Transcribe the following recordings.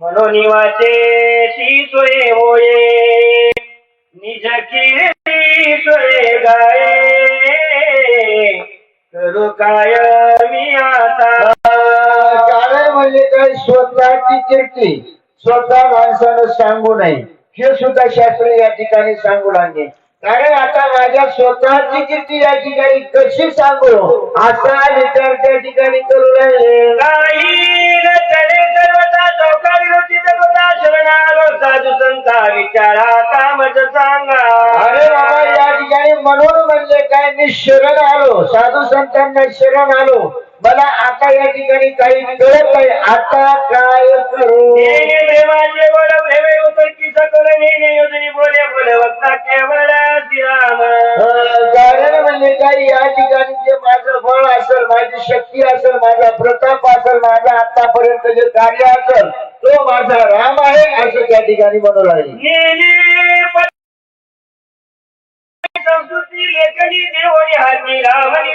म्हणून वाचेची सोय होये निज कीर्ती सोय गाये करू काय मी आता गाणे म्हणजे काय स्वतःची कीर्ती स्वतः माणसानं सांगू नये हे सुद्धा शास्त्र या ठिकाणी सांगू लागले कारण आता माझ्या स्वतःची कीर्ती या ठिकाणी कशी सांगू असा विचार त्या ठिकाणी करू लागले काही न चले सर्वता चौकारी होती सर्वता शरणालो साधू संता विचारा कामच सांगा अरे बाबा या ठिकाणी म्हणून म्हणले काय मी शरण आलो साधू संतांना शरण आलो मला आता या ठिकाणी काही कळत नाही आता काय करू प्रेमाचे बोल प्रेमे उतर की सकल नेने योजनी बोले बोले वक्ता केवळ श्रीराम कारण म्हणजे काय या ठिकाणी जे माझं बळ असेल माझी शक्ती असेल माझा प्रताप असेल माझा आतापर्यंत जे कार्य असेल तो माझा राम आहे असं त्या ठिकाणी म्हणू लागले संस्कृती लेखनी देवणी हाती रावणी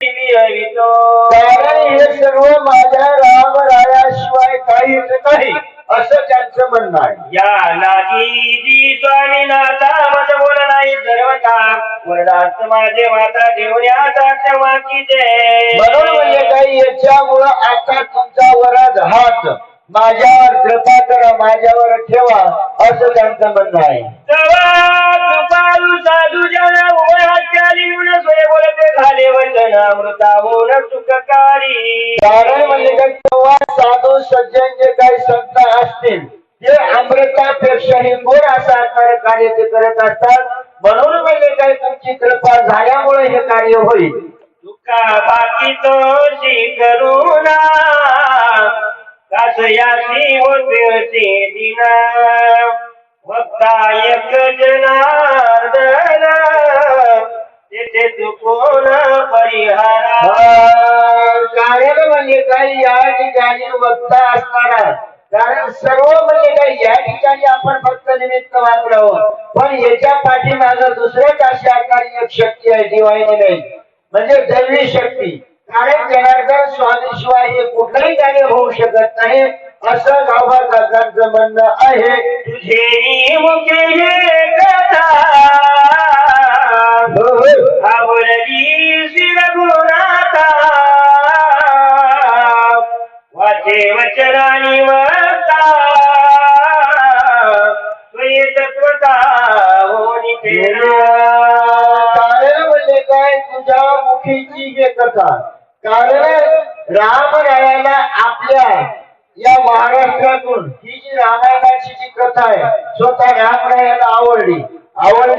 कारण हे सर्व माझ्या रामरायाशिवाय काहीच नाही असं त्यांचं म्हणणं आहे या लागी जी स्वामीनाथा मत बोल नाही सर्वता वरदास माझे माता ठेवण्याचा वाकीचे म्हणून म्हणजे काही याच्यामुळं आता तुमचा वरद हात माझ्यावर कृपा करा माझ्यावर ठेवा असं त्यांचं म्हणणं आहे कृपालू साधू जन उभयाली सोय बोलते झाले वचन अमृतावून सुखकारी कारण म्हणजे काय तेव्हा साधू सज्जन जे काही संत असतील ते अमृतापेक्षाही गोड असं असणारे कार्य ते करत असतात म्हणून म्हणजे काय तुमची कृपा झाल्यामुळे हे कार्य होईल तुका बाकी तोशी करुणा कासयासी होते दिना वक्ता एक जनार्दन तेथे चुकून परिहारा कारण म्हणजे काय या ठिकाणी वक्ता असताना कारण सर्व म्हणजे काय या ठिकाणी आपण फक्त निमित्त मात्र आहोत पण याच्या पाठीमागं दुसऱ्याच अशा आकाराची एक शक्ती आहे दिवाळी नाही म्हणजे दैवी शक्ती कारण जनार्दन स्वामीशिवाय हे कुठलंही कार्य होऊ शकत नाही असं गावबा काकांचं म्हणणं आहे तुझे मुखे कथा आवडली श्री रघुनाथा वाचे वचनानी वक्ता स्वये तत्वता होनी कारण म्हणजे काय तुझ्या मुखीची हे कथा कारण रामरायाला आपल्या या महाराष्ट्रातून ही जी रामायणाची जी कथा आहे स्वतः रामरायाला आवडली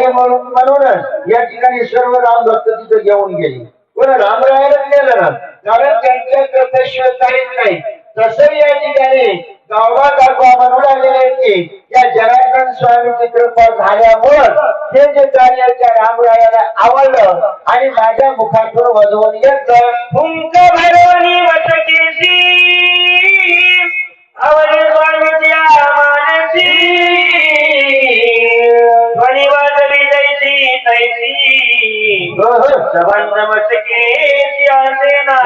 म्हणूनच या ठिकाणी सर्व राम भक्त तिथे घेऊन गेले पण रामरायाला गेलं ना कारण त्यांच्या कथेशिवाय काहीच नाही तसं या ठिकाणी गावबा काका म्हणू लागलेले की या जनार्दन स्वामीची कृपा झाल्यामुळं हे जे कार्य त्या रामरायाला आवडलं आणि माझ्या मुखातून वधवून घेतलं फुंक भरवणी वटकेशी आवडे स्वामीच्या मानसी ध्वनी वाजवी तैसी तैसी सबंध मस्तकेशी आसेना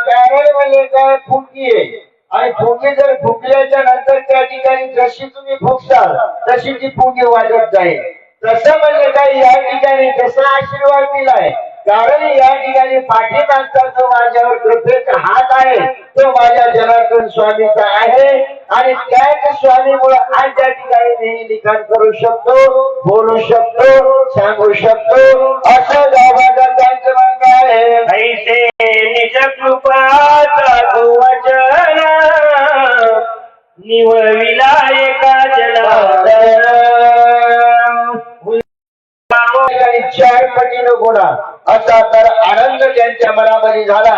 कारण म्हणजे काय फुंकी आहे आणि फुंकी जर फुंकल्याच्या नंतर त्या ठिकाणी जशी तुम्ही फुंकसाल तशी ती फुंकी वाजत जाईल तसं म्हणजे काय या ठिकाणी जसा आशीर्वाद दिलाय कारण या ठिकाणी पाठीमागचा जो माझ्यावर कृपेचा हात आहे तो माझ्या जनार्दन स्वामीचा आहे आणि त्याच स्वामीमुळे आज त्या ठिकाणी मी लिखाण करू शकतो बोलू शकतो सांगू शकतो असं गावाचा त्यांचं म्हणणं आहे ऐसे निज कृपाचा वचन निवविला एका जनार्दन चार पटीनं गुणा असा तर आनंद त्यांच्या मनामध्ये झाला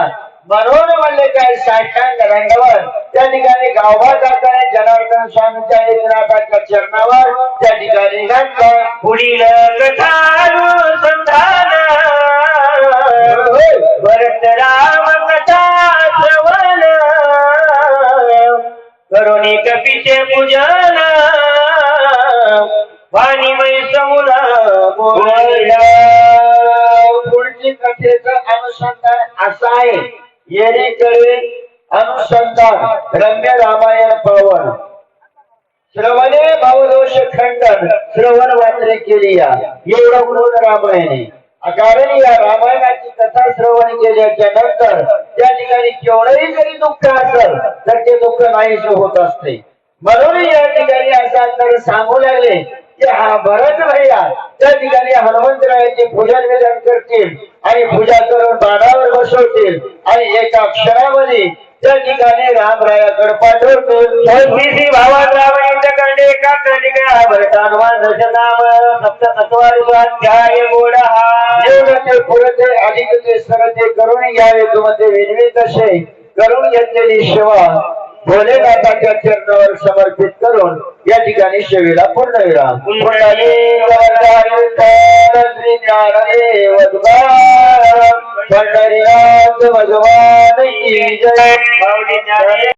म्हणून म्हणले काय साष्टांग रंगावर त्या ठिकाणी गावभा जाताना जनार्दन स्वामीच्या एकनाथाच्या चरणावर त्या ठिकाणी घातलं पुढील कथानुसंधान भरत राम कथा श्रवण करुणी कपीचे पूजन वाणीमय समुला पुढची कथेचं अनुसंधान असं आहे येणेकरी अनुसंधान रम्य रामायण पावन श्रवणे भावदोष खंडन श्रवण वाचले केली या एवढं गुण रामायणे कारण या रामायणाची कथा श्रवण केल्याच्या नंतर त्या ठिकाणी केवढंही जरी दुःख असेल तर ते दुःख नाहीसे होत असते म्हणून या ठिकाणी असं तर सांगू लागले की हा भरत भैया त्या ठिकाणी हनुमंतरायाचे पूजन विधान करतील आणि पूजा करून बाणावर बसवतील आणि एका क्षणामध्ये त्या ठिकाणी रामरायाकडे पाठवतील श्री भावात राम यांच्याकडे एका ठिकाणी भरतानुमान नाम सप्त सत्वाध्याय गोड हा जेवढं ते पुरते अधिक ते सर ते करून घ्यावे तुम्ही विनवी तसे करून घेतलेली सेवा भोलेनाथाच्या चरणावर समर्पित करून या ठिकाणी सेवेला पूर्ण विराम श्री ज्ञानदेव तुकाराम पंढरीनाथ भगवान की जय. माऊली ज्ञाने